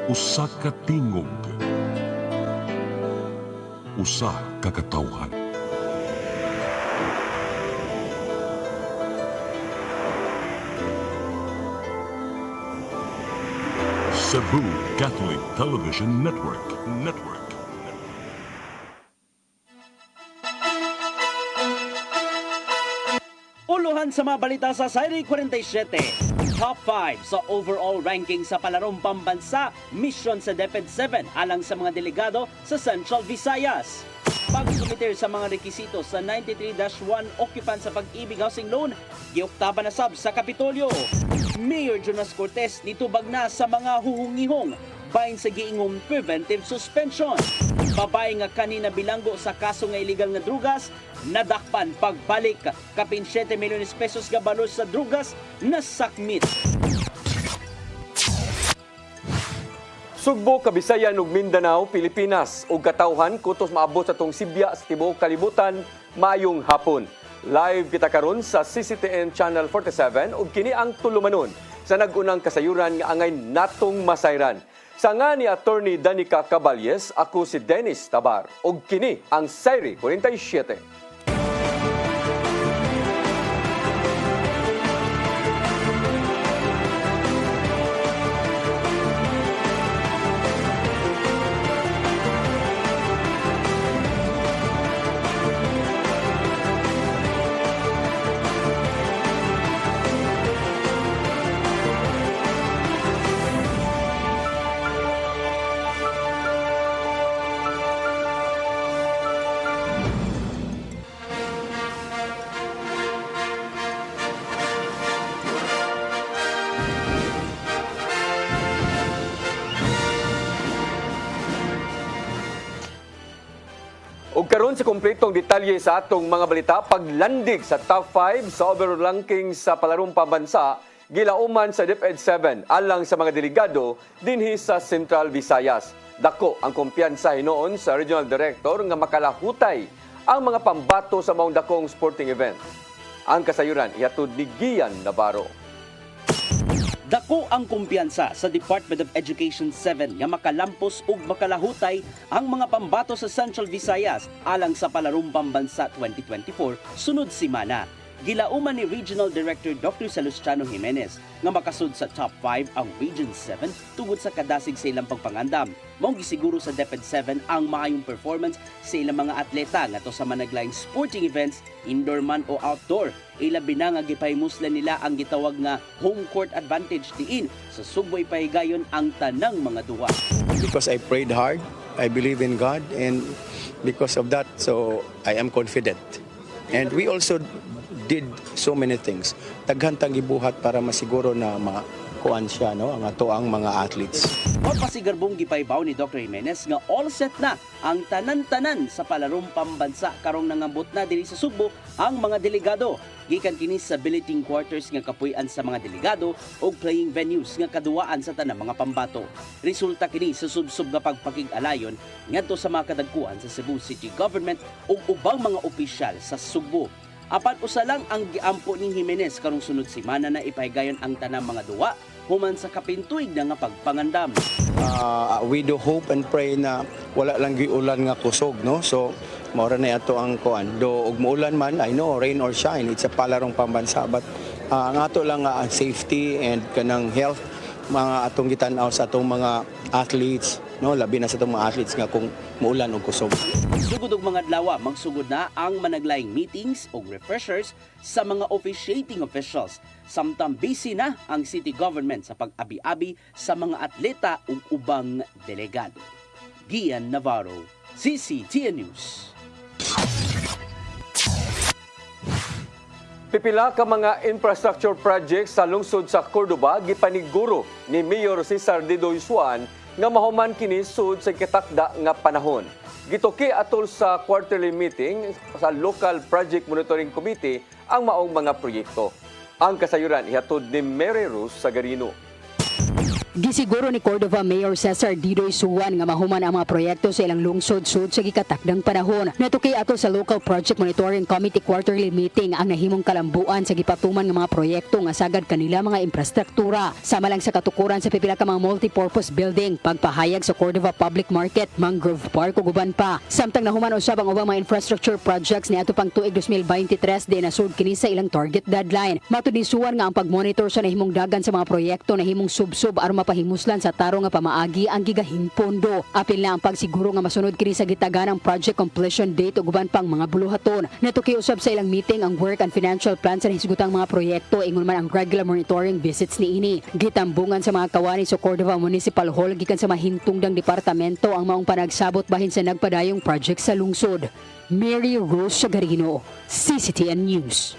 Usa ka tingog, usa ka katawhan. Cebu Catholic Television Network. Uluhan sa mga balita sa Sayri 47. Top 5 sa overall ranking sa palarong pambansa, mission sa DepEd 7 alang sa mga delegado sa Central Visayas. Pag-sumitir sa mga rekisito sa 93-1 occupant sa Pag-ibig Housing Loan, gioktaban na sab sa Kapitolyo. Mayor Jonas Cortez nitubag na sa mga huhungihong bahin sa giingong preventive suspension. Babae nga kanina bilanggo sa kaso nga illegal nga drugas, nadakpan pagbalik kapin 7 milyones pesos nga balor sa drugas na sakmit. Sugbo, Kabisayan ug Mindanao, Pilipinas ug katawhan kutos maabot sa tong Sibya sa tibuok kalibutan maayong hapon. Live kita karon sa CCTN Channel 47 ug kini ang tulumanon sa nag-unang kasayuran nga angay natong masayran. Sa nga ni Attorney Danica Caballes, ako si Dennis Tabar ug kini ang Sayri 47. Ug karon sa kompletong detalye sa atong mga balita, paglandig sa top 5 sa overall ranking sa palarong pambansa, gilauman sa DepEd 7 alang sa mga delegado dinhi sa Central Visayas. Dako ang kumpiyansa hinoon sa Regional Director nga makalahutay ang mga pambato sa maong dakong sporting event. Ang kasayuran ihatod ni Gian Navarro. Dako ang kumpiyansa sa Department of Education 7 nga makalampos ug makalahutay ang mga pambato sa Central Visayas alang sa palarong pambansa 2024 sunod simana. Gilauman ni Regional Director Dr. Salustiano Jimenez nga makasud sa top 5 ang Region 7 tungod sa kadasig sa ilang pagpangandam. Maong gisiguro sa DepEd 7 ang maayong performance sa ilang mga atleta ngadto sa managlaing sporting events, indoor man o outdoor. Ilabi na nga gipahimoslan nila ang gitawag nga home court advantage diin sa Sugboy pahigayon ang tanang mga duwa. Because I prayed hard, I believe in God, and because of that, so I am confident. And we also did so many things. Daghantang gibuhat para masiguro na makuan siya, no? Ang ato ang mga athletes. Pasigarbong gipaybaw ni Dr. Jimenez nga all set na ang tanan-tanan sa palarong pambansa karong nangambot na diri sa Sugbo ang mga delegado. Gikan kini sa billeting quarters nga kapuy-an sa mga delegado o playing venues nga kaduwaan sa tanang mga pambato. Resulta kini sa subsub nga pagpakig-alayon ngadto sa mga kadagkuan sa Cebu City Government ug ubang mga opisyal sa Sugbo. Apat usa lang ang giampo ni Jimenez karong sunod semana na ipahigayon ang tanang mga duwa human sa kapintuig na nga pagpangandam. We do hope and pray na wala lang giulan nga kusog, no? So maura na ato ang kuan. Do ug muulan man, I know rain or shine, it's a palarong pambansa, but ang ato lang ang safety and kanang health mga atong gitan-aw sa atong mga athletes, no? Labi na sa atong mga athletes nga kung muulan o kusog. Sugod og mga adlaw, magsugod na ang managlaing meetings o refreshers sa mga officiating officials. Samtang busy na ang city government sa pag-abi-abi sa mga atleta ug ubang delegado. Gian Navarro, CCTN News. Pipila ka mga infrastructure projects sa lungsod sa Cordoba gipaniguro ni Mayor Cesar Didoy Suan nga mahuman kini sud sa kitakda nga panahon. Gituki atol sa quarterly meeting sa Local Project Monitoring Committee ang maong mga proyekto. Ang kasayuran ihatod ni Mary Rose Sagarino. Gisiguro ni Cordova Mayor Cesar Didoy Suwan nga mahuman ang mga proyekto sa ilang lungsod-sud sa gikatakdang panahon. Natukay ato sa Local Project Monitoring Committee quarterly meeting ang nahimong kalambuan sa gipatuman nga mga proyekto nga sagad kanila mga infrastruktura. Sama lang sa katukuran sa pipila ka mga multipurpose building, pagpahayag sa Cordova Public Market, Mangrove Park ug uban pa. Samtang nahuman usab ang ubang mga infrastructure projects ni ato pang tuig 2023 di nasud kini sa ilang target deadline. Matud ni Suwan nga ang pagmonitor sa nahimong dagan sa mga proyekto nahimong sub-sub aron pahimuslan sa taro nga pamaagi ang gigahin pondo. Apil na ang pagsiguro nga masunod kini sa gitaganang project completion date ug uban pang mga buluhaton. Natuki usab sa ilang meeting ang work and financial plan sa nahisgutang mga proyekto ingon man ang regular monitoring visits niini. Gitambungan sa mga kawani sa Cordova Municipal Hall gikan sa mahintungdang departamento ang maong panagsabot bahin sa nagpadayong project sa lungsod. Mary Rose Sagarino, CCTN News.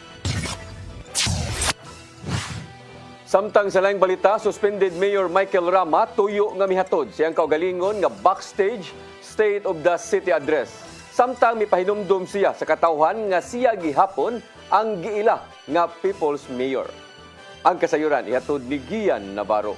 Samtang sa laing balita, suspended Mayor Michael Rama tuyo nga mihatod siyang kaugalingon nga backstage State of the City address. Samtang mipahinumdum siya sa katawhan nga siya gihapon ang giila nga People's Mayor. Ang kasayuran ihatod ni Gian Navarro.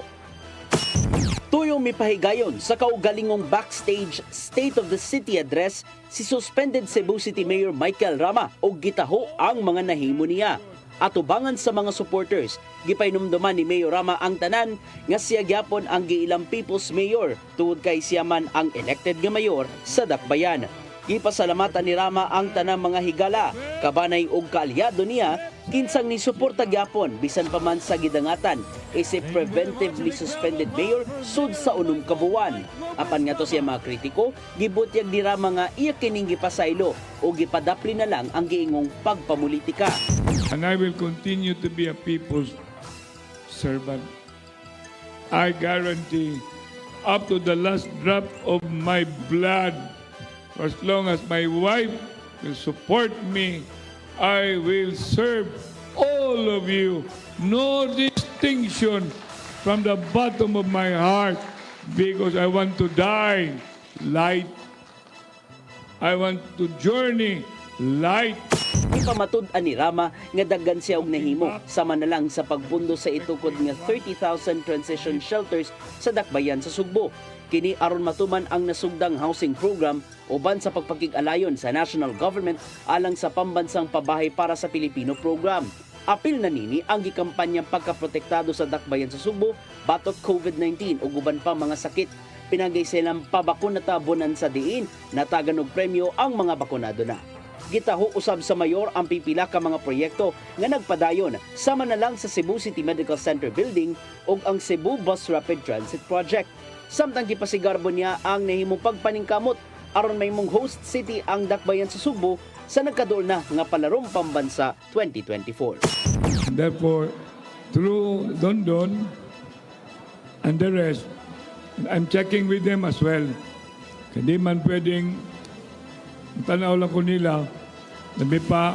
Tuyong mipahigayon sa kaugalingong backstage State of the City address si suspended Cebu City Mayor Michael Rama o gitaho ang mga nahimo niya. Atubangan sa mga supporters, gipainumduman ni Mayor Rama ang tanan nga siya gyapon ang giilang People's Mayor tungod kay siya man ang elected nga mayor sa Dakbayan. Gipasalamatan ni Rama ang tanang mga higala, kabanay ug kaalyado niya kinsang ni suporta gyapon bisan pa man sa gidangatan isip preventively suspended mayor sud sa unong kabuwan. Apan nga to siya mga kritiko, gibutyag ni Rama nga iya kining gipasaylo o gipadapli na lang ang giingong pagpamulitika. And I will continue to be a people's servant. I guarantee up to the last drop of my blood, as long as my wife will support me, I will serve all of you. No distinction from the bottom of my heart, because I want to die light. I want to journey light. Ipamatud-an ni Rama nga daggan siya og nahimo sama na lang sa pagpundo sa itukod nga 30,000 transition shelters sa Dakbayan sa Sugbo. Kini aron matuman ang nasugdang housing program uban sa pagpakig-alayon sa national government alang sa pambansang pabahay para sa Pilipino program. Apil na nini ang gikampanyang pagkaprotektado sa Dakbayan sa Sugbo batok COVID-19 ug uban pa mga sakit. Pinagay silang pabakunata bonan sa diin natagan og premyo ang mga bakunado na. Gitaho usab sa mayor ang pipila ka mga proyekto nga nagpadayon sama na lang sa Cebu City Medical Center building ug ang Cebu Bus Rapid Transit Project. Samtang gipasigarbo niya ang nahimong pagpaningkamot aron mahimong host city ang Dakbayan sa Sugbo sa nagkaduol na nga palarong pambansa 2024. Therefore, through Dondon and the rest, I'm checking with them as well. Hindi man pwedeng tanaw lang ko nila, nabi pa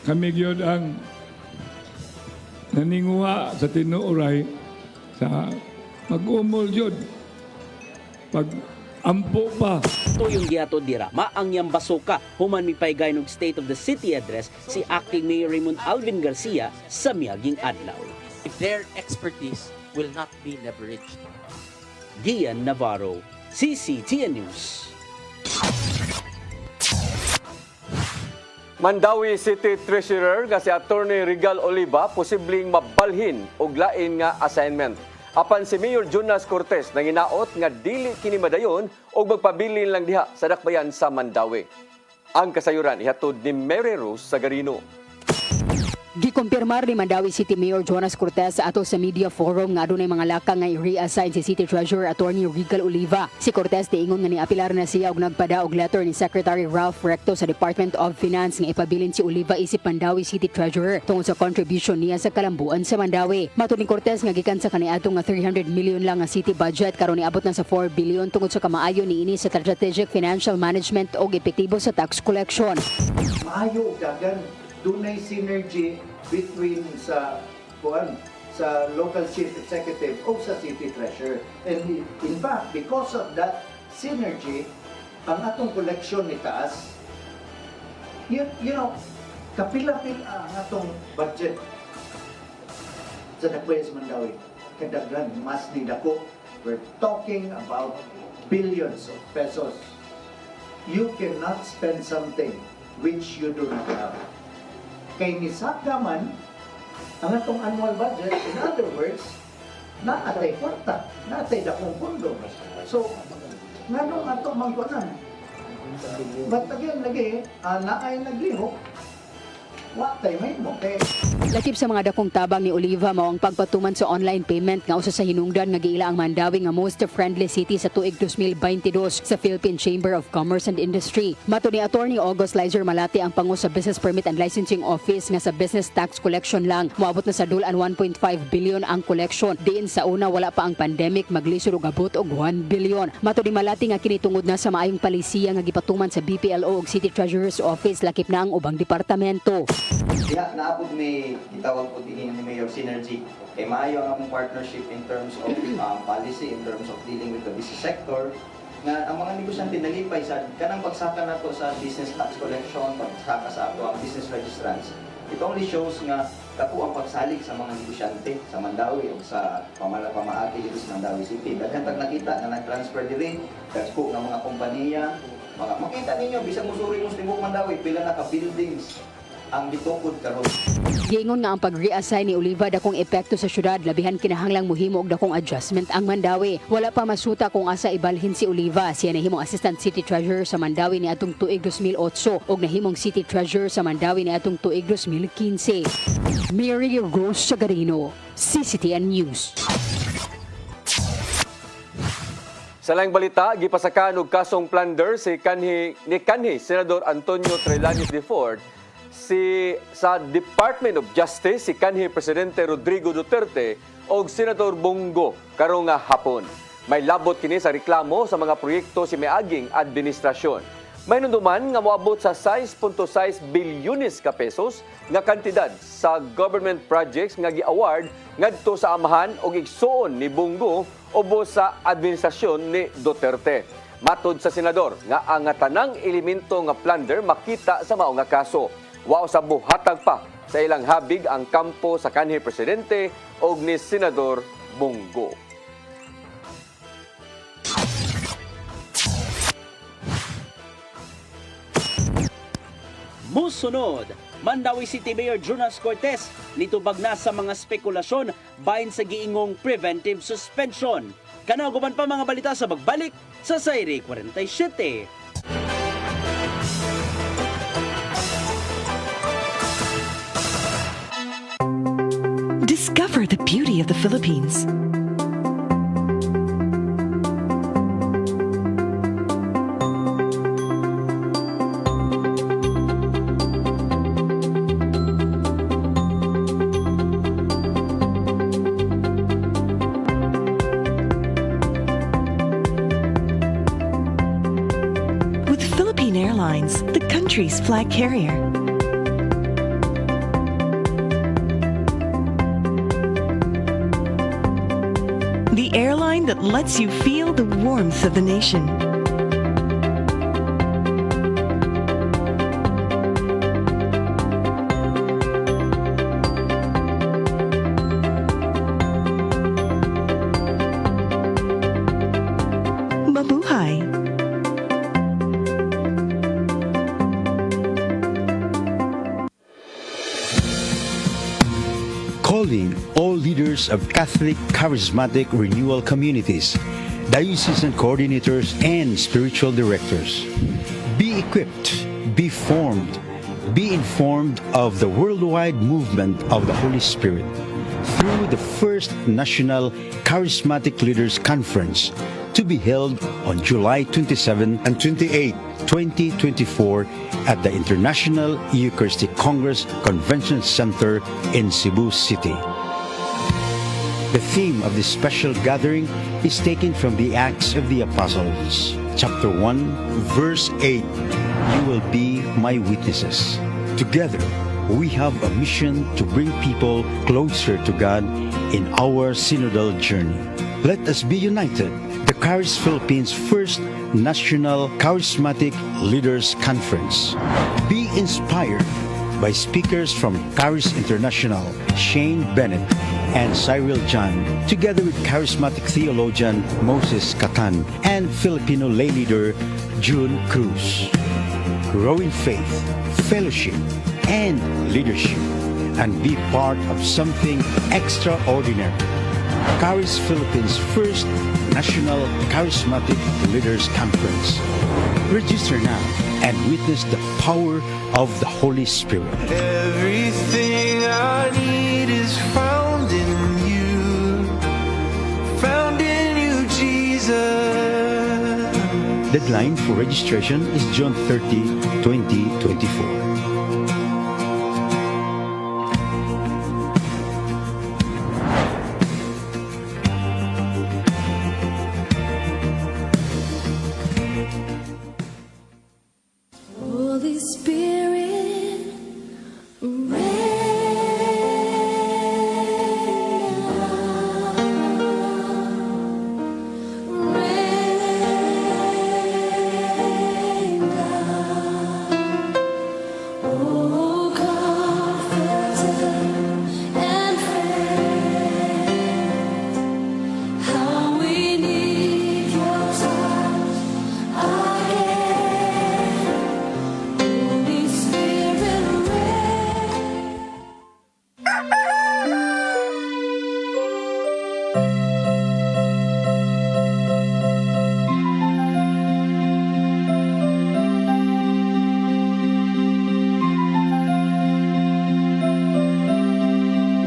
kami yun ang naninguha sa tinuuray sa mag-umol yun. Pag ampo pa. Tuyong gihatod ni Rama ang iyang basuka human mipay og State of the City address si Acting Mayor Raymond Alvin Garcia sa miaging adlaw. Their expertise will not be leveraged. Gian Navarro, CCTN News. Mandawi City Treasurer nga si Attorney Regal Oliva posibleng mabalhin og lain nga assignment. Apan si Mayor Jonas Cortez nanginaot nga dili kini madayon og magpabilin lang diha sa Dakbayan sa Mandawi. Ang kasayuran ihatod ni Mary Rose Sagarino. Gikumpirmar ni Mandawi City Mayor Jonas Cortez sa ato sa media forum nga adunay mga laka nga i-reassign si City Treasurer Attorney Regal Oliva. Si Cortez tiingon nga niapilar na siya og nagpada og letter ni Secretary Ralph Recto sa Department of Finance nga ipabilin si Oliva isip Mandawi City Treasurer tungod sa contribution niya sa kalambuan sa Mandawi. Matud ni Cortez nga gikan sa kaniadto nga 300 million lang nga city budget karon niabot na sa 4 billion tungod sa kamaayo niini sa strategic financial management og epektibo sa tax collection. Maayo og dagan dunay synergy between sa local chief executive o sa city treasurer. And in fact, because of that synergy, ang atong collection ni taas, you know, kapila-pila ang atong budget sa Dakbayan sa Mandawi. kadaghan, mas ni dako. We're talking about billions of pesos. You cannot spend something which you do not have. Kay nisaka man, ang atong annual budget, in other words, naatay kwarta, naatay dakong pondo. So, nga nung atong mangkuanan. But again, lagi, naay naglihok, watay may mo. Kay Lakip sa mga dakong tabang ni Oliva mao ang pagpatuman sa online payment nga usa sa hinungdan nga giila ang Mandawi nga most friendly city sa tuig 2022 sa Philippine Chamber of Commerce and Industry. Mato ni Attorney August Lizer Malati ang pangu sa Business Permit and Licensing Office nga sa business tax collection lang moabot na sa dulan 1.5 billion ang collection. Diin sa una wala pa ang pandemic maglisod og abot og 1 billion. Mato ni Malati nga kini tungod na sa maayong palisiya nga gipatuman sa BPLO ug City Treasurer's Office lakip na ang ubang departamento. Diha, naabot may gitawag po din ni Mayor Synergy. Kay maayo ang among partnership in terms of policy, in terms of dealing with the business sector, nga ang mga negosyante nalipay sa kanang pagsaka nato sa business tax collection, pagsaka sa ato ang business registrants. It only shows nga dako ang pagsalig sa mga negosyante sa Mandawi o sa pamaagi dito sa Mandawi City. Daghan tag nakita na nag-transfer diri dagko ng mga kompanya, makita ninyo bisag musuri mo sa tibuok Mandawi pila na ka buildings ang gitukod karon. Giingon nga ang pag-reassign ni Oliva dakong epekto sa syudad labihan kinahanglang muhimo og dakong adjustment ang Mandawi. Wala pa masuta kung asa ibalhin si Oliva. Siya nahimong Assistant City Treasurer sa Mandawi ni atong tuig 2008 ug nahimong City Treasurer sa Mandawi ni atong tuig 2015. Mary Rose Sagarino, CCTN News. Sa laing balita, gipasakan og kasong plunder si kanhi Senador Antonio Trillanes IV sa Department of Justice si kanhi Presidente Rodrigo Duterte o Senador Bongo karong nga hapon. May labot kini sa reklamo sa mga proyekto si miaging administrasyon. May nunduman nga moabot sa 6.6 bilyones ka pesos nga kantidad sa government projects nga gi-award ngadto sa amahan og igsuon ni Bongo ubos sa administrasyon ni Duterte. Matod sa senador nga ang tanang elemento nga plunder makita sa mao nga kaso. Wa sa buhatag pa sa ilang habig ang kampo sa kanhi presidente og ni Senador Bongo. Musunod, Mandawi City Mayor Jonas Cortez nitubag na sa mga spekulasyon bahin sa giingong preventive suspension. Kanaguban pa mga balita sa magbalik sa Sayri 47. Discover the beauty of the Philippines. With Philippine Airlines, the country's flag carrier. The airline that lets you feel the warmth of the nation. Mabuhay! Calling all leaders of Catholic Charismatic Renewal Communities, diocesan coordinators, and spiritual directors. Be equipped, be formed, be informed of the worldwide movement of the Holy Spirit through the first National Charismatic Leaders Conference to be held on July 27 and 28, 2024 at the International Eucharistic Congress Convention Center in Cebu City. The theme of this special gathering is taken from the Acts of the Apostles, chapter 1, verse 8. You will be my witnesses. Together, we have a mission to bring people closer to God in our synodal journey. Let us be united. The Charis Philippines First National Charismatic Leaders Conference. Be inspired. by speakers from Charis International, Shane Bennett, and Cyril John, together with charismatic theologian Moses Catan and Filipino lay leader June Cruz. Grow in faith, fellowship, and leadership, and be part of something extraordinary. Charis Philippines' first National Charismatic Leaders Conference. Register now and witness the power of the Holy Spirit. Everything I need is found in you, Jesus. Deadline for registration is June 30, 2024. Holy Spirit, oh comforter and friend, how we need your touch again. Holy Spirit,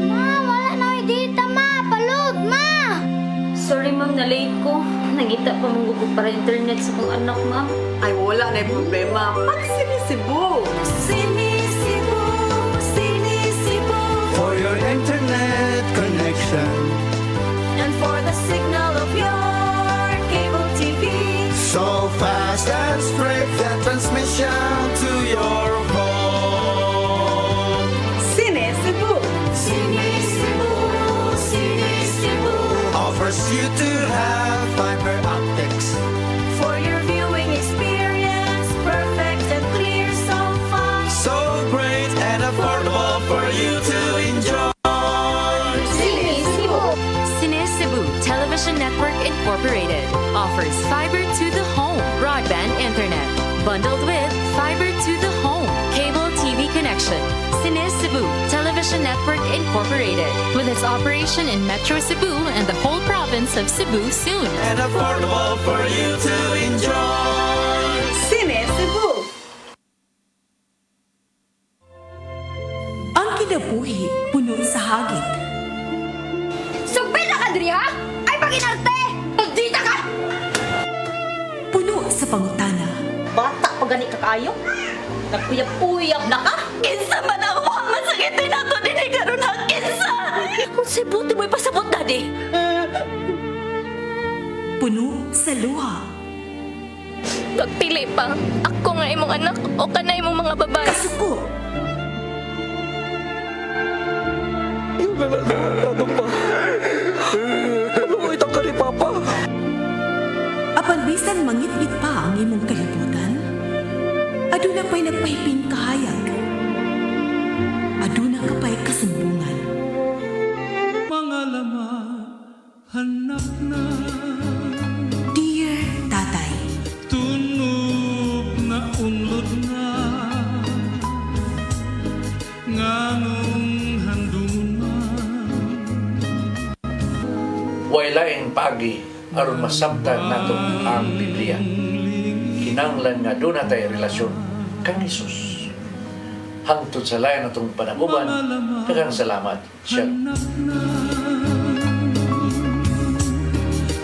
Wala na dita, ma! Palud, ma! Sorry ma'am, na-late ko. Nagita pa mong para internet sa kong anak, ma'am. Ay, wala na yung problema. Pag sinisibo. Sinisibo, sinisibo, for your internet connection and for the signal of your cable TV. So fast and straight, that transmission to your home. Sinisibo. Sinisibo, sinisibo, offers you to have fiber optics for your viewing experience, perfect and clear so far. So great and affordable for you to enjoy. Cine Cebu Television Network Incorporated offers fiber to the home broadband internet bundled with fiber to the home cable TV connection. Cine Cebu Television Network Incorporated with its operation in Metro Cebu and the whole province of Cebu soon. And affordable for you to enjoy. Sinisibo. Ang kinabuhi puno sa hagit. Sugpil na ka, Dri, ha? Ay, paginarte! Pagdita ka! Puno sa pangutana. Bata pa gani ka kayo? Nagpuyab-puyab na ka? Kinsa man ang mga masakitin nato din ay karon ang kinsa. Kung sibuti mo'y pasabot, daddy. Puno sa luha. Pagpili pa, ako nga imong anak o kanay imong mga babae. Kasuko. Itang ka ni Papa. Apan bisan mangit-ngit pa ang imong kalibutan. Aduna pa'y nagpahiping kahayag. Aduna ka pa'y kasumbungan. Mga laman, hanap na. Dear Tatay, Tunog na unlod na. Nganong handungan. Wailaing pagi aron masabtan nato ang Biblia. Kinahanglan nga doon natay relasyon kang Hesus. Hangtod sa layan natong panaguban, daghang salamat. Shalom.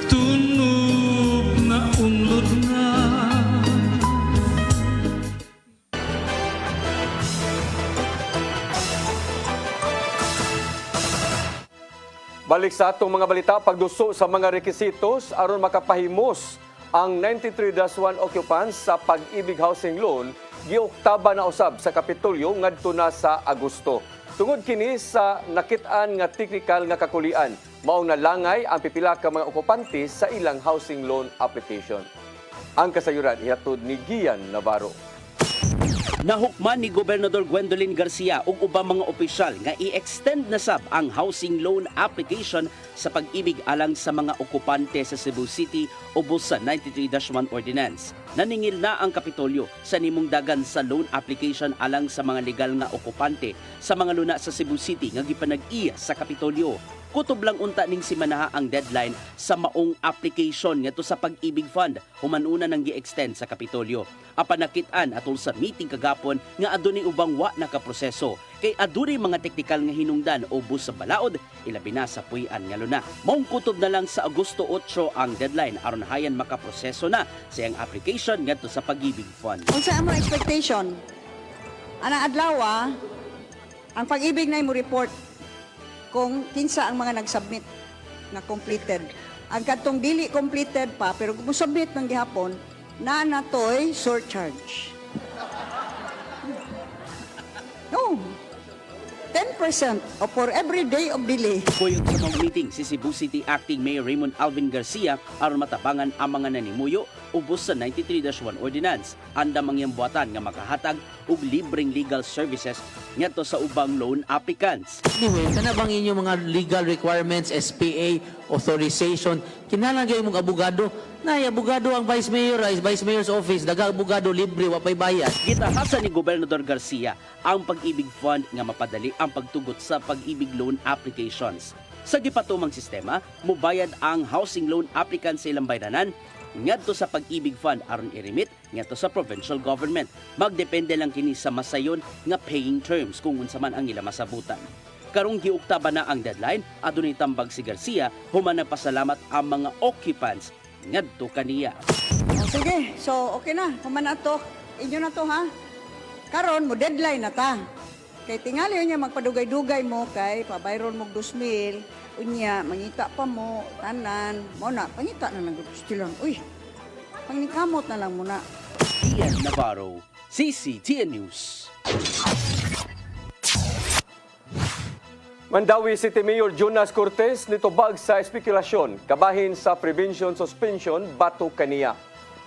Tunog na unlod na. Balik sa atong mga balita, pagduso sa mga rekisitos aron makapahimos ang 93-1 occupants sa Pag-ibig Housing Loan giuktaba na usab sa Kapitolyo ngadto na sa Agosto. Tungod kini sa nakit-an nga teknikal nga kakulian, maong nalangay ang pipila ka mga okupante sa ilang housing loan application. Ang kasayuran ihatod ni Gian Navarro. Nahukman ni Gobernador Gwendolyn Garcia ug ubang mga opisyal nga i-extend na sab ang housing loan application sa pag-ibig alang sa mga okupante sa Cebu City ubos sa 93-1 Ordinance. Naningil na ang Kapitolyo sa nimong dagan sa loan application alang sa mga legal nga okupante sa mga luna sa Cebu City nga gipanag-iya sa Kapitolyo. Kutob lang unta ning simanaha ang deadline sa maong application ngadto sa Pag-ibig Fund humanuna nang gi-extend sa Kapitolyo. Apan nakit-an atol sa meeting kagapon nga adunay ubang wa nakaproseso kay adunay mga teknikal nga hinungdan o bus sa balaod ilabi na sa puy-an nga luna. Maong kutob na lang sa Agosto 8 ang deadline aron hayan makaproseso na siyang application ngadto sa Pag-ibig Fund. Unsa ang mga expectation? Ana adlaw ang Pag-ibig na mo report kung kinsa ang mga nag-submit na completed. Ang katong dili completed pa pero kung submit ng gihapon na natoy surcharge. No. 10% for every day of delay. Kuyog sa mga meeting si Cebu City Acting Mayor Raymond Alvin Garcia aron matabangan ang mga nanimuyo ubos sa 93-1 Ordinance. Andam ang iyang buhatan nga makahatag og libreng legal services ngadto sa ubang loan applicants. Anyway, kana bang inyong mga legal requirements, SPA, authorization, kinahanglan mong abogado? Nay, abogado ang Vice Mayor, Vice Mayor's Office, daga abogado libre, wapay bayad. Gitahasan ni Gobernador Garcia ang Pag-ibig Fund nga mapadali ang pagtugot sa pag-ibig loan applications. Sa gipatumang sistema, mubayad ang housing loan applicant sa ilang bayranan ngadto sa Pag-ibig Fund aron i-remit ngadto sa provincial government. Magdepende lang kini sa masayon nga paying terms kung unsa man ang ilang masabutan. Karong giuktaba na ang deadline, adunay tambag si Garcia human nagpasalamat ang mga occupants ngadto kaniya. Sige, so okay na. Human na to. Inyo na to ha. Karon mo deadline na ta. Kay tingali niya magpadugay-dugay mo kay pabayron mo 2,000. Unya, mangita pa mo, tanan. Mo na, pangita na lang gusto lang. Uy, pangnikamot na lang muna. Ian Navarro, CCTN News. Mandawi City Mayor Jonas Cortez nitubag sa espekulasyon kabahin sa prevention suspension bato kaniya.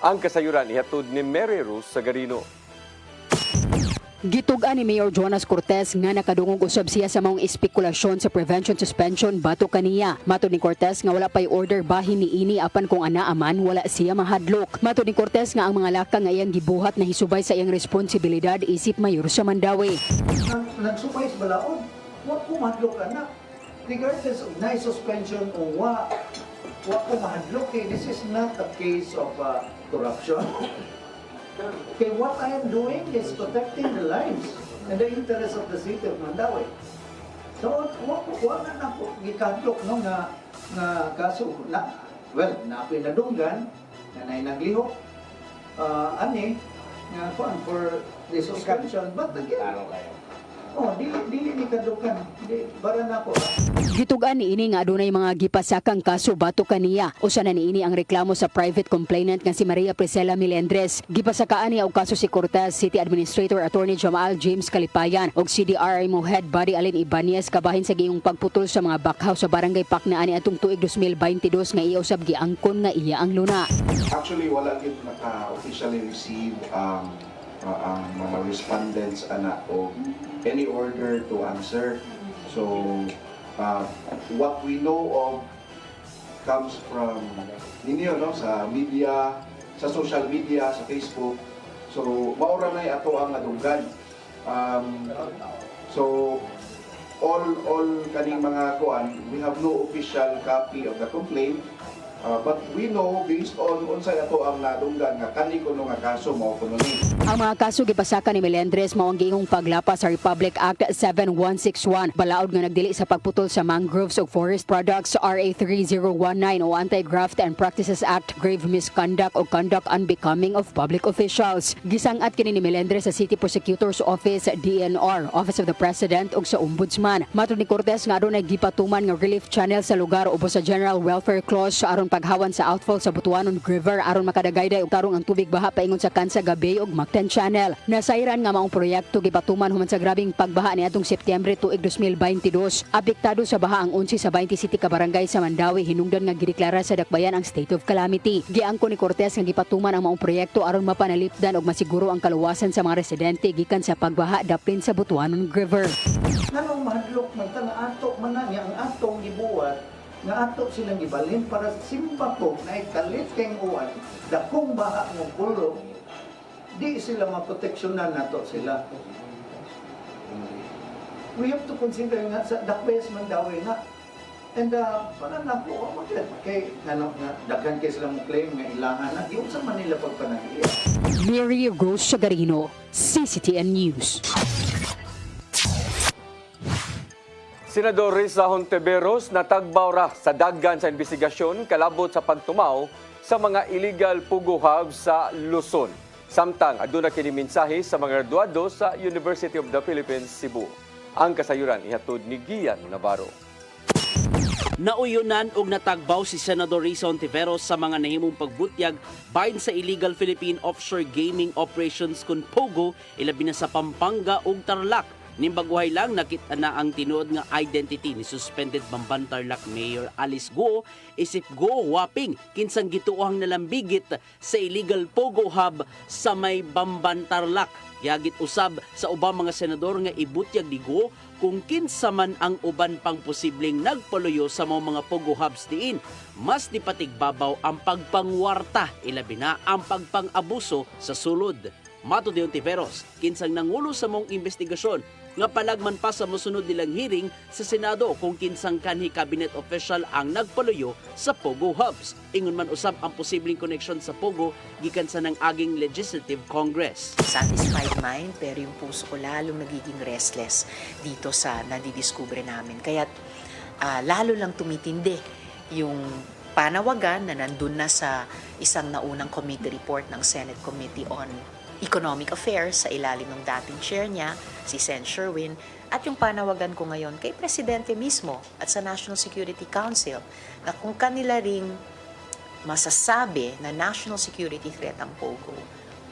Ang kasayuran ihatod ni Mary Rose Sagarino. Gitugan ni Mayor Jonas Cortez nga nakadungog usab siya sa maong espekulasyon sa prevention suspension bato kaniya. Matod ni Cortez nga wala pay order bahin ni ini apan kung ana aman wala siya mahadlok. Matod ni Cortez nga ang mga laka nga iyang gibuhat na hisubay sa iyang responsibilidad isip mayor sa Mandawi. Nagsupay sa balaod. Wa ko mahadlok anak. Regardless of na suspension o wa ko mahadlok. This is not a case of corruption. Okay, what I am doing is protecting the lives and the interests of the city of Mandawi. So, wa na po gikadlok no nga kaso na na pinadunggan na naglihok ani nga for the suspension, but again dili ni kadukan. Bara na po. Gitugan ni ini nga adunay mga gipasakang kaso bato kaniya. Usa na ni ini ang reklamo sa private complainant nga si Maria Priscilla Melendres. Gipasakaan niya og kaso si Cortez, City Administrator Attorney Jamal James Kalipayan ug CDRMO Head Buddy Alin Ibanez kabahin sa giyong pagputol sa mga bakhaw sa barangay Paknaan atong tuig 2022 nga iya usab giangkon nga iya ang luna. Actually wala gid officially receive ang mga respondents ana o any order to answer. So what we know of comes from ninyo no sa media, sa social media, sa Facebook. So maura na ato ang adunggan. So all kaning mga kuan, we have no official copy of the complaint. But we know based on unsay ato ang nadunggan nga kani kuno nga kaso mao kuno ni. Ang mga kaso gipasaka ni Melendres mao ang giingong paglapas sa Republic Act 7161 balaod nga nagdili sa pagputol sa mangroves ug forest products, RA 3019 o Anti-Graft and Practices Act, grave misconduct o conduct unbecoming of public officials. Gisangat kini ni Melendres sa City Prosecutor's Office, DNR, Office of the President ug sa Ombudsman. Matod ni Cortez nga adunay gipatuman nga relief channel sa lugar ubos sa General Welfare Clause aron ang paghawan sa outfall sa Butuanon River aron makadagayday og tarong ang tubig baha paingon sa Kansaga Bay ug Mactan Channel. Nasairan nga maong proyekto gipatuman human sa grabing pagbaha niadtong Setyembre tuig 2022. Apektado sa baha ang 11 sa 20 city ka barangay sa Mandawi hinungdan nga gideklara sa dakbayan ang state of calamity. Giangko ni Cortez nga gipatuman ang maong proyekto aron mapanalipdan og masiguro ang kaluwasan sa mga residente gikan sa pagbaha daplin sa Butuanon River. Nganong mahadlok man ta nga ato man na ang atong gibuhat nga ato silang gibalhin para simba ko na ikalit keng uwan dakong baha ng kulong di sila maproteksyonan nato sila. We have to consider nga sa dakbes man daw nga and para na po magkaya kay ano nga daghan kay sila mo claim nga ilangan na yung sa Manila pagpanagiya. Mary Rose Sagarino, CCTN News. Senador Risa Hontiveros natagbaw ra sa daggan sa investigasyon kalabot sa pagtumaw sa mga illegal pugo hubs sa Luzon. Samtang aduna kini mensahe sa mga graduado sa University of the Philippines, Cebu. Ang kasayuran ihatod ni Gian Navarro. Nauyonan og natagbaw si Senador Risa Hontiveros sa mga nahimong pagbutyag bahin sa illegal Philippine offshore gaming operations kun Pogo ilabi na sa Pampanga ug Tarlac. Nimbaguhay lang nakita na ang tinuod nga identity ni suspended Bamban Tarlac Mayor Alice Guo isip Guo waping kinsang gituohang nalambigit sa illegal Pogo Hub sa may Bamban Tarlac. Yagit usab sa ubang mga senador nga ibutyag ni Guo kung kinsa man ang uban pang posibleng nagpaluyo sa mga Pogo Hubs diin. Mas dipatigbabaw ang pagpangwarta ilabi na ang pagpang-abuso sa sulod. Mato de Hontiveros, kinsang nangulo sa mong investigasyon nga palagman pa sa mosunod nilang hearing sa Senado kung kinsang kanhi cabinet official ang nagpaluyo sa Pogo Hubs. Ingon man usab ang posibleng connection sa Pogo gikan sa nang aging Legislative Congress. Satisfied mind pero yung puso ko lalong nagiging restless dito sa nadidiskubre namin. Kaya lalo lang tumitindi yung panawagan na nandun na sa isang naunang committee report ng Senate Committee on Economic Affairs sa ilalim ng dating chair niya, si Sen. Sherwin, at yung panawagan ko ngayon kay Presidente mismo at sa National Security Council na kung kanila ring masasabi na national security threat ang Pogo,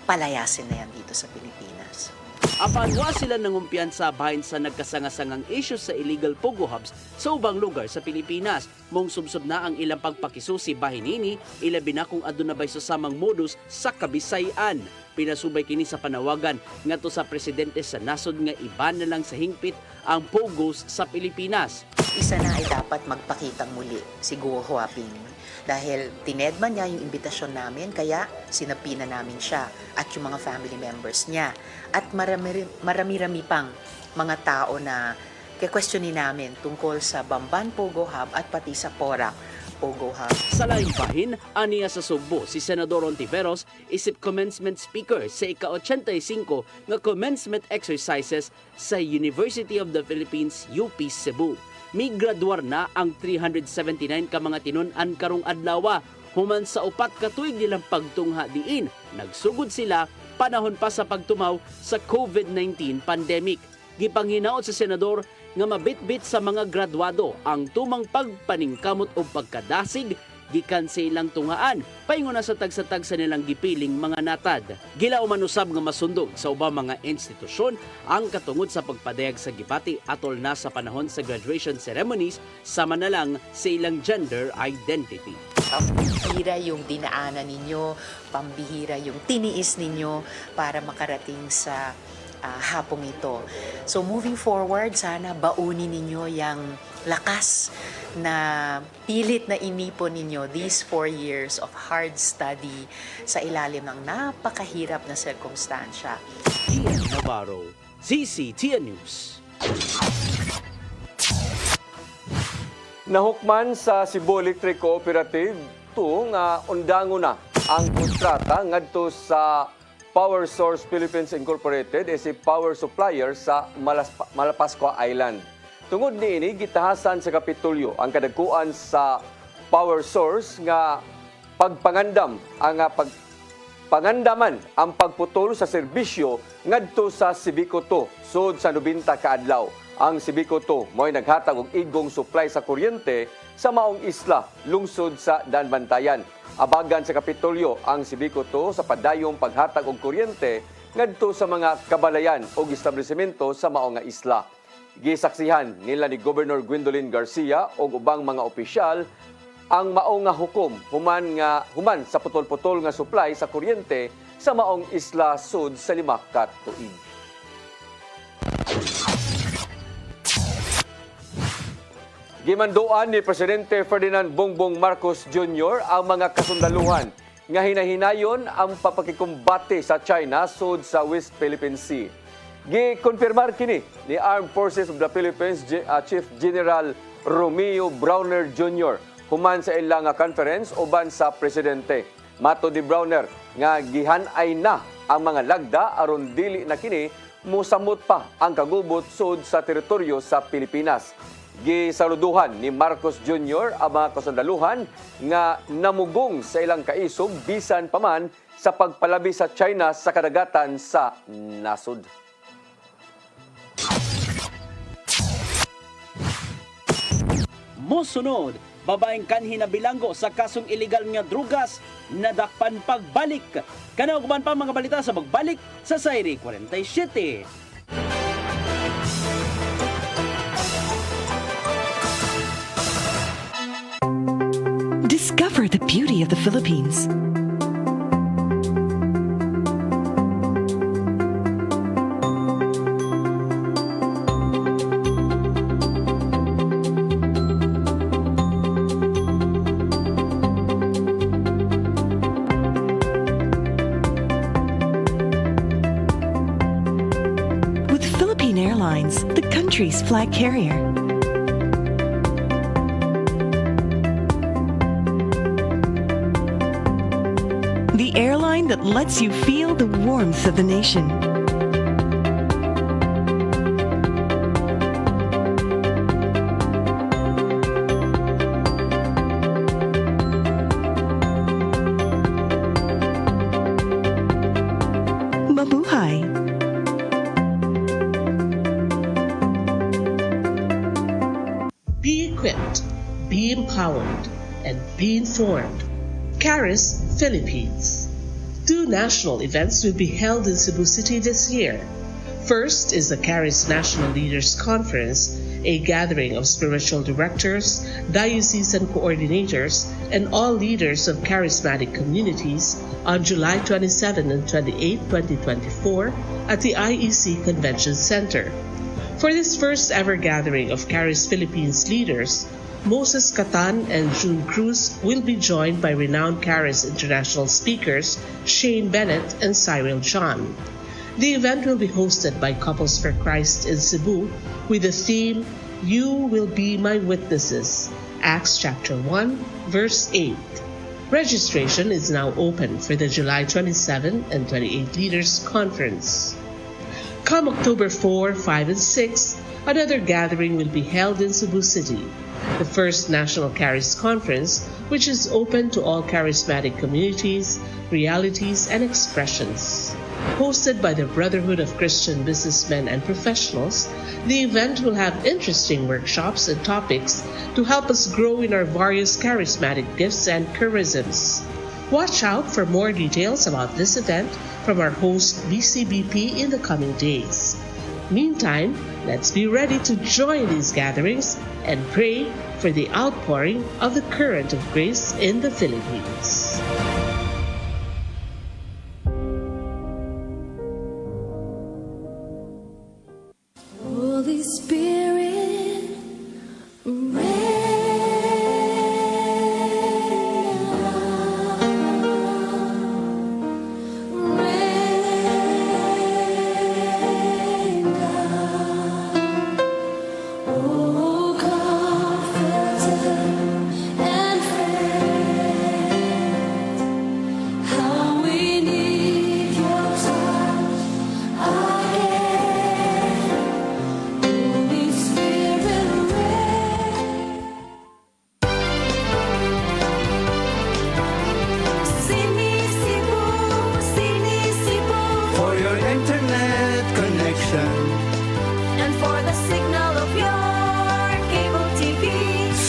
palayasin na yan dito sa Pilipinas. Apan wa sila nangumpiyansa bahin sa nagkasangasangang issues sa illegal Pogo Hubs sa ubang lugar sa Pilipinas. Mong subsob na ang ilang pagpakisusi bahin ini, ilabi na kung aduna bay susamang modus sa Kabisayan. Pinasubay kini sa panawagan ngadto sa presidente sa nasod nga iban na lang sa hingpit ang Pogos sa Pilipinas. Isa na ay dapat magpakitang muli si Guo Huaping dahil tinedman niya yung imbitasyon namin kaya sinapina namin siya at yung mga family members niya at marami-rami pang mga tao na ke-questionin namin tungkol sa Bamban Pogo Hub at pati sa Porac Pogo Hub. Sa laing bahin, aniya sa Sugbo, si Senador Hontiveros isip commencement speaker sa ika-85 nga commencement exercises sa University of the Philippines, UP Cebu. May graduar na ang 379 ka mga tinun-an karong adlaw. Human sa upat ka tuig nilang pagtungha diin, nagsugod sila panahon pa sa pagtumaw sa COVID-19 pandemic. Gipanghinaot sa senador nga mabitbit sa mga graduado ang tumang pagpaningkamot o pagkadasig gikan sa ilang tungaan paingon na sa tag-sa nilang gipiling mga natad. Gilao man usab nga masundog sa ubang mga institusyon ang katungod sa pagpadayag sa gibati atol na sa panahon sa graduation ceremonies sama na lang sa ilang gender identity. Pambihira yung dinaanan ninyo, pambihira yung tiniis ninyo para makarating sa hapong ito. So moving forward, sana baunin ninyo yung lakas na pilit na inipon ninyo these 4 years of hard study sa ilalim ng napakahirap na sirkumstansya. Gian Navarro, CCTN News. Nahukman sa Cebu Electric Cooperative nga undangon na ang kontrata ngadto sa Power Source Philippines Incorporated is a power supplier sa Malapascua Island. Tungod niini gitahasan sa Kapitolyo ang kadagkuan sa Power Source nga pagpangandaman ang pagputol sa serbisyo ngadto sa Civico 2 sud sa 90 ka adlaw. Ang Sibico 2 mo'y naghatag og igong supply sa kuryente sa maong isla lungsod sa Danbantayan. Abagan sa Kapitolyo ang Sibico 2 sa padayong paghatag og kuryente ngadto sa mga kabalayan o establishmento sa maong nga isla. Gisaksihan nila ni Governor Gwendolyn Garcia o ubang mga opisyal ang maong nga hukom human sa putol-putol nga supply sa kuryente sa maong isla sud sa 5 ka tuig. Gimanduan ni Presidente Ferdinand Bongbong Marcos Jr. ang mga kasundaluhan nga hinahinayon ang papakikumbate sa China sud sa West Philippine Sea. Gi-konfirmar kini ni Armed Forces of the Philippines Chief General Romeo Browner Jr. human sa ilang conference uban sa presidente. Mato ni Browner nga gihanay na ang mga lagda aron dili na kini mosamot pa ang kagubot sud sa teritoryo sa Pilipinas. Gisaluduhan ni Marcos Jr. ang mga kasundaluhan nga namugong sa ilang kaisog bisan paman sa pagpalabi sa China sa kadagatan sa nasud. Mosunod, babaeng kanhi na bilanggo sa kasong illegal nga drugas nadakpan pagbalik. Kanauguban pa mga balita sa pagbalik sa Sayri 47. Discover the beauty of the Philippines. With Philippine Airlines, the country's flag carrier. The airline that lets you feel the warmth of the nation. Mabuhay! Be equipped, be empowered, and be informed. Caris, Philippines. 2 national events will be held in Cebu City this year. First is the Caris National Leaders Conference, a gathering of spiritual directors, diocesan coordinators, and all leaders of charismatic communities on July 27 and 28, 2024 at the IEC Convention Center. For this first ever gathering of Caris Philippines leaders, Moses Catan and June Cruz will be joined by renowned Caris international speakers Shane Bennett and Cyril John. The event will be hosted by Couples for Christ in Cebu with the theme, You Will Be My Witnesses, Acts chapter 1, verse 8. Registration is now open for the July 27 and 28 Leaders Conference. Come October 4, 5, and 6, another gathering will be held in Cebu City, the first National Caris Conference, which is open to all charismatic communities, realities, and expressions. Hosted by the Brotherhood of Christian Businessmen and Professionals, the event will have interesting workshops and topics to help us grow in our various charismatic gifts and charisms. Watch out for more details about this event from our host BCBP in the coming days. Meantime, let's be ready to join these gatherings and pray for the outpouring of the current of grace in the Philippines. Holy Spirit,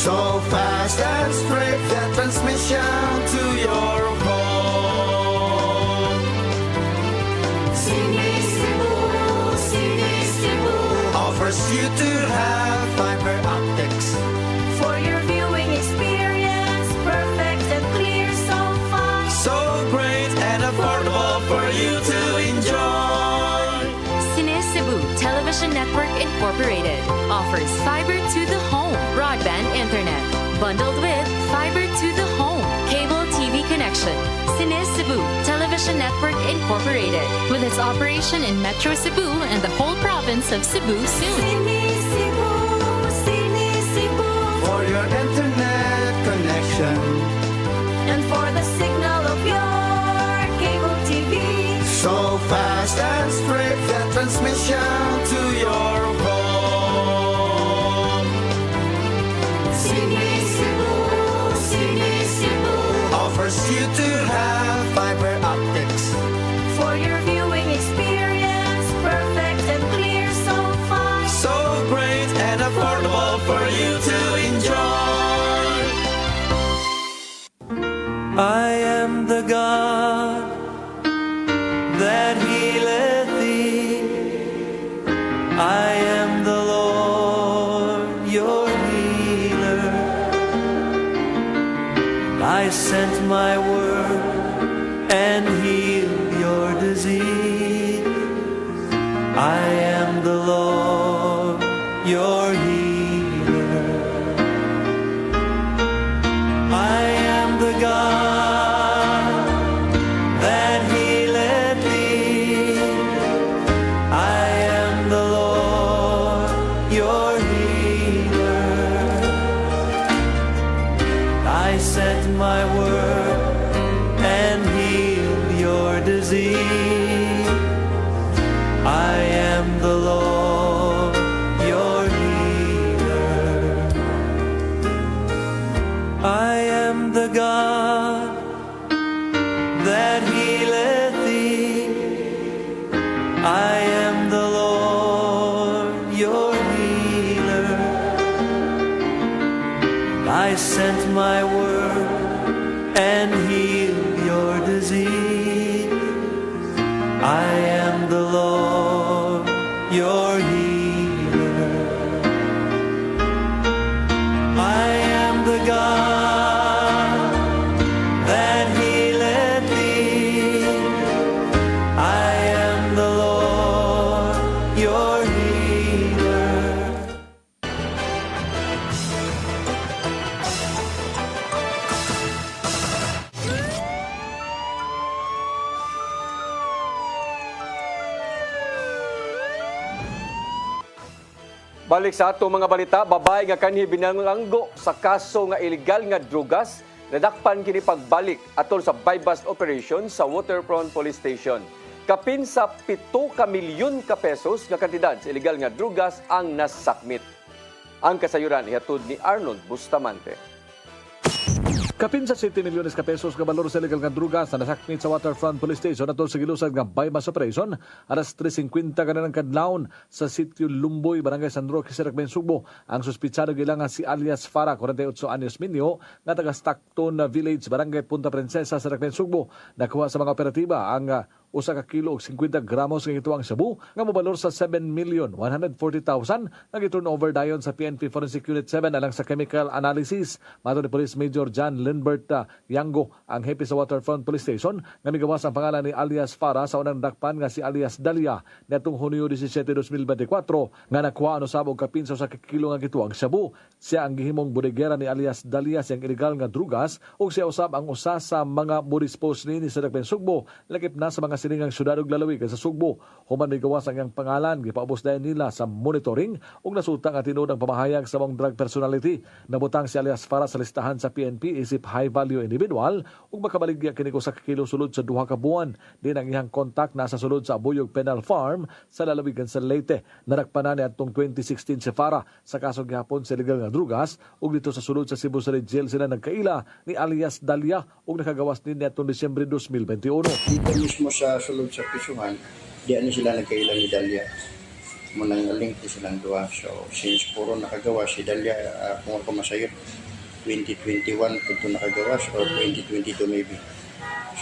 So fast and straight, that transmission to your home. Cine Cebu offers you to have fiber optics for your viewing experience. Perfect and clear, so fast, so great and affordable for you to enjoy. Cine Cebu Television Network Incorporated offers fiber to the home broadband internet bundled with fiber to the home cable TV connection. Cine Cebu Television Network Incorporated with its operation in Metro Cebu and the whole province of Cebu soon. Cine Cebu for your internet connection and for the signal of your cable TV. So fast and straight, that transmission to your home. Cine Cebu offers you to have fiber optics for your viewing experience. Perfect and clear, so fast, so great and affordable for you to enjoy. I am the God that healeth thee. I am the Lord, your healer. I sent my word and healed your disease. I am the Lord, your healer. I am the God that healeth thee. I am the Lord, your healer. I sent my word and healed your disease. I am the Lord, your healer. I am the God that healeth thee. I am the Lord, your healer. I sent my word and healed your disease. I am the Lord, your healer. I am the God that healeth thee. I am the Lord, your healer. Balik sa atong mga balita, babae nga kanhi binalanggo sa kaso nga illegal nga drugas nadakpan kini pagbalik atol sa buy-bust operation sa Waterfront Police Station. Kapin sa 7 ka milyon ka pesos nga kantidad sa illegal nga drugas ang nasakmit. Ang kasayuran ihatod ni Arnold Bustamante. Kapin sa 7 milyones ka pesos nga balor sa illegal nga drugas na nasakmit sa Waterfront Police Station atol sa gilusad nga buy-bust operation alas 3:50 kanang kadlawon sa sitio Lumboy, Barangay San Roque, Siracben, Sugbo. Ang suspitsado gilang si alias Farah, 48 anyos minyo, nga taga Stockton Village, Barangay Punta Princesa, Siracben, Sugbo. Nakuha sa mga operatiba ang usa ka kilo og 50 gramos ng ituang sabu nga mobalor sa 7,140,000 nga gi-turnover dayon sa PNP Forensic Unit 7 alang sa chemical analysis. Mato ni Police Major John Lindbert Yango, ang hepe sa Waterfront Police Station, nga migawas ang pangalan ni alias Farah sa unang dakpan nga si alias Dalia niadtong Hunyo 17, 2024 nga nakuha ano sabog kapinsa sa kilo nga gituang sabu. Siya ang gihimong bodegera ni alias Dalia siyang illegal nga drugas ug siya usab ang usa sa mga modispose ni sa Siracben, Sugbo, lakip na sa mga siningang syudad ug lalawigan sa Sugbo. Human may gawas ang iyang pangalan, gipaubos dayon nila sa monitoring ug nasuta nga tinud ang pamahayag sa mga drug personality. Nabutang si alias Farah sa listahan sa PNP isip high value individual ug makabaligya kini ko sa kilo sulod sa 2 ka buwan. Din ang iyang contact nasa sulod sa Abuyog Penal Farm sa lalawigan sa Leyte. Narakpanan ni atong 2016 si Farah sa kaso gihapon sa illegal nga drugas ug dito sa sulod sa Cebu City Jail sila nagkaila ni alias Dalia ug nakagawas ni atong Disyembre 2021. Dito mismo sa sulod sa Pisuhan, diyan sila nagkailan ni Dalia. muna yung link ko silang duwa. So since puro nakagawa si Dalia, kung ako masayot 2021 kung ito nakagawas or 2022 maybe.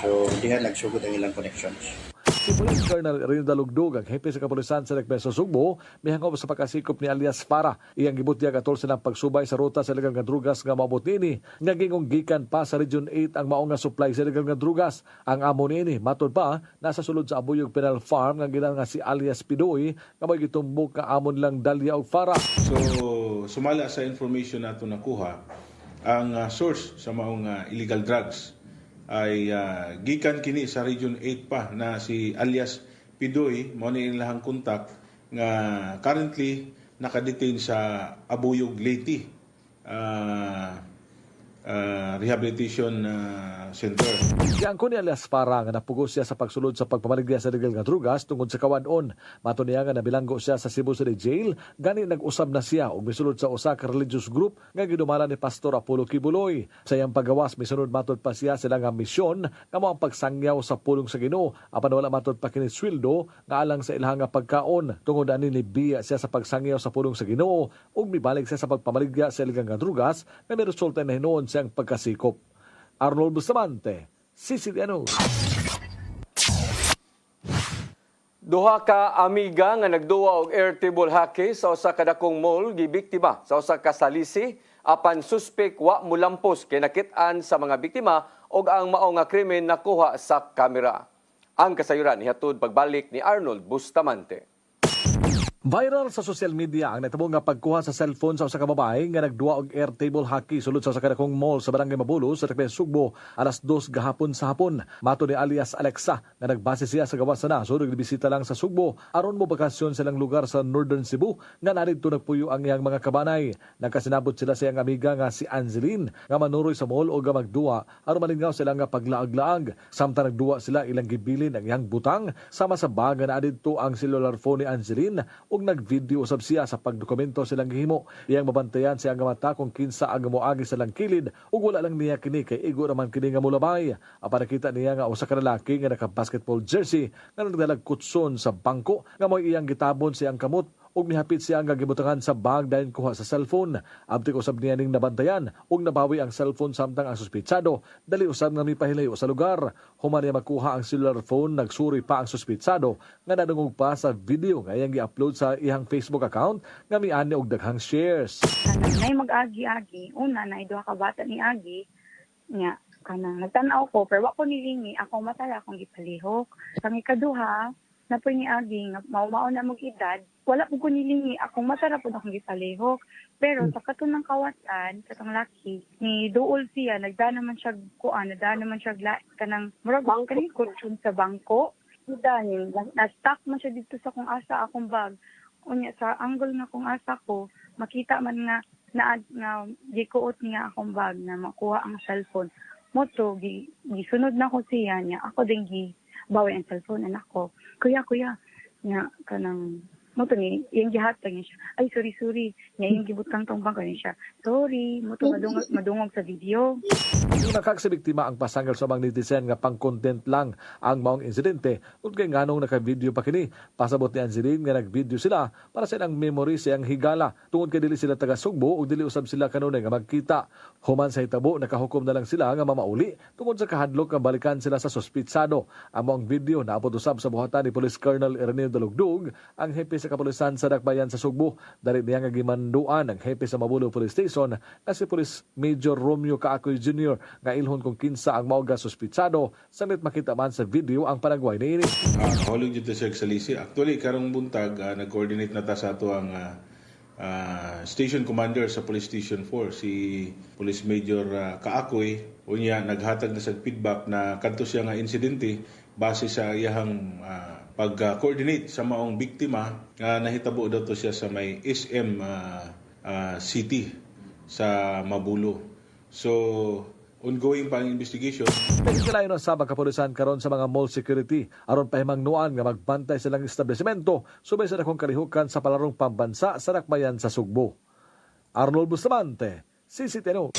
So hindi nga nagsugod ang ilang connections. Si Police Colonel Rinda Lugdog, ang hepe sa kapulisan sa Nagmeso Sugbo, mihangop sa pagkasikop ni alias Para. Iyang gibutyag atol silang pagsubay sa ruta sa illegal nga drugas nga maabot nini, nga gingong gikan pa sa Region 8 ang mao nga supply sa illegal nga drugas. Ang amo nini, matod pa, nasa sulod sa Abuyog Penal Farm nga ginang nga si alias Pidoy, nga may gitumbok nga amon lang Dalia og Para. So, sumala sa information nato nakuha, ang source sa maong illegal drugs ay gikan kini sa Region 8 pa na si alias Pidoy, mo ni ilang kontak nga currently nakadetain sa Abuyog Leyte Rehabilitation Center. Yang ko ni alias Para nga napugos siya sa pagsulod sa pagpamaligya sa illegal nga drugas tungod sa kawan-on. Mato niya nga nabilanggo siya sa Cebu City Jail, gani nag-usab na siya og misulod sa usa ka religious group nga gidumala ni Pastor Apollo Kibuloy. Sa iyang pagawas misunod matod pa siya sila nga misyon nga mao ang pagsangyaw sa pulong sa Ginoo apan wala matod pa kini sweldo nga alang sa ilahang nga pagkaon. Tungod ani nibiya siya sa pagsangyaw sa pulong sa Ginoo ug mibalik siya sa pagpamaligya sa illegal nga drugas nga miresulta na hinuon siyang pagkasikop. Arnold Bustamante, CCTN. Duha ka amiga nga nagduwa og air table hockey sa usa ka dakong mall gibiktima sa usa ka salisi apan suspek wa mulampos kay nakit-an sa mga biktima og ang mao nga krimen nakuha sa kamera. Ang kasayuran nihatod pagbalik ni Arnold Bustamante. Viral sa social media ang natabo nga pagkuha sa cellphone sa usa ka babae nga nagduwa og air table hockey sulod sa usa ka dakong mall sa Barangay Mabulo sa Tacloban, Sugbo alas 2 gahapon sa hapon. Mato ni alias Alexa nga nagbase siya sa gawas sa nasod ug bisita lang sa Sugbo aron mo bakasyon silang lugar sa Northern Cebu nga narito nagpuyo ang iyang mga kabanay. Nagkasinabot sila sa iyang amiga nga si Angeline nga manuroy sa mall o nga magduwa aron malingaw sila nga paglaag-laag. Samtang nagduwa sila ilang gibilin ang iyang butang sama sa bag nga adito ang cellular phone ni Angeline ug nag-video usab siya sa pagdokumento silang gihimo. Iyang mabantayan siya nga mata kung kinsa ang moagi sa lang kilid ug wala lang niya kini kay igo raman kini nga mulabay. Apan nakita niya nga usa ka lalaki nga naka-basketball jersey nga nagdalag kutson sa bangko nga mo'y iyang gitabon siyang kamot ug mihapit siya nga gibutangan sa bag dayon kuha sa cellphone. Abti usab niya ning nabantayan ug nabawi ang cellphone samtang ang suspitsado dali usab nga mipahilayo sa lugar. Human niya makuha ang cellular phone, nagsuri pa ang suspitsado nga nadungog pa sa video nga iyang gi-upload sa iyang Facebook account nga miani og daghang shares. Nay mag-agi-agi, una na duha ka bata ni Agi nya kanang nagtan-aw ko pero wa ko nilingi akong matala akong gipalihok. Kang ikaduha na po ni Agi nga mao na mong edad wala po ko nilingi akong matara po akong gipalihok. Pero sa katunang kawasan katong laki ni duol siya nagdaan naman siya kuan nagdaan naman siya kanang murag kaning kursun sa bangko. Dahil na-stuck man siya dito sa kung asa akong bag. Unya sa angle nga kung asa ko makita man nga na gikuot niya akong bag na makuha ang cellphone. Moto gisunod na ko siya niya ako din gibawi ang cellphone anak ko. Kuya nga kanang moto ni yung gihatag niya siya. Ay sorry niya yung gibutang tong bangko niya siya. Sorry moto madungog sa video. Nakag sa biktima ang pasangil sa mga netizen nga pang-content lang ang maong insidente ug kay nganong naka-video pa kini. Pasabot ni Angeline nga nag-video sila para sa ilang memory sa iyang higala tungod kay dili sila taga Sugbo ug dili usab sila kanunay nga magkita. Human sa hitabo nakahukom na lang sila nga mamauli tungod sa kahadlok nga balikan sila sa suspitsado. Ang maong video naabot usab sa buhatan ni Police Colonel Erneo Lugdog, ang hepe sa kapulisan sa Dakbayan sa Sugbo. Dali niya nga gimanduan ang hepe sa Mabulo Police Station na si Police Major Romeo Kaakoy Jr. nga ilhon kung kinsa ang mauga suspitsado samit makita man sa video ang panagway ni ini. Hulog dito sa Salisi. Actually, karong buntag, nag-coordinate na ta sa ato ang station commander sa Police Station 4, si Police Major Kaakoy. Unya, naghatag na sa feedback na kadto siya nga insidente base sa iyang pag-coordinate sa maong biktima nga nahitabo daw to siya sa may SM City sa Mabulo. So, ongoing pa ang investigation. Nagkalayo ng sabang kapulisan karon sa mga mall security aron pahimangnuan nga magbantay silang establishmento subay sa dakong kalihukan sa palarong pambansa sa Dakbayan sa Sugbo. Arnold Bustamante, CCTN.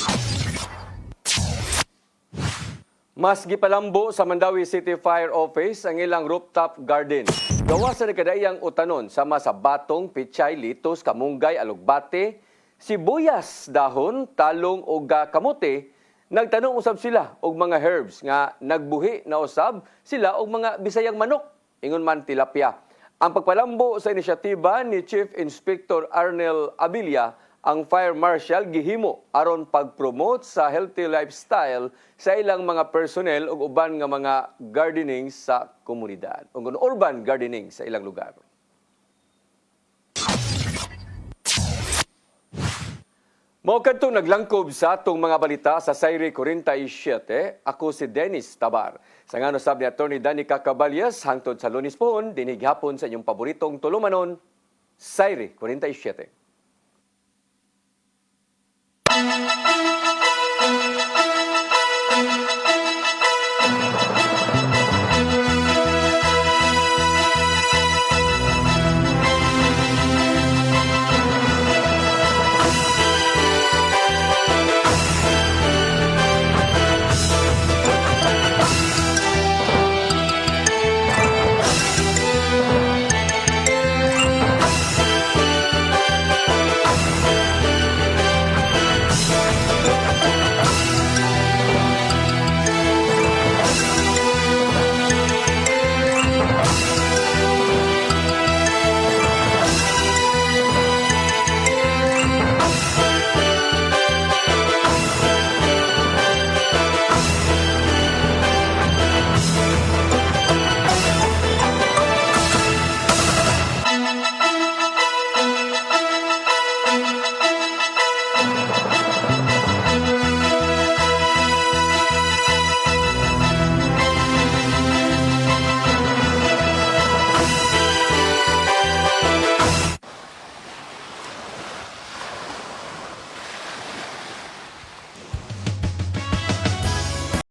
Mas gipalambo sa Mandawi City Fire Office ang ilang rooftop garden. Gawa sa nagkadaiyang utanon sama sa batong, pichay, litos, kamunggay, alugbate, sibuyas, dahon, talong o kamote. Nagtanong usab sila og mga herbs nga nagbuhi na usab sila og mga Bisayang manok, ingon man tilapia. Ang pagpalambo sa inisyatiba ni Chief Inspector Arnel Abilia, ang Fire Marshal gihimo aron pag-promote sa healthy lifestyle sa ilang mga personnel ug uban nga mga gardening sa komunidad ug urban gardening sa ilang lugar. Mao kadto naglangkob sa atong mga balita sa Sayre 47. Ako si Dennis Tabar. Sa ngano sab ni Attorney Danica Caballas hangtod sa Lunes pohon dinig hapon sa inyong paboritong tulumanon, Sayre 47.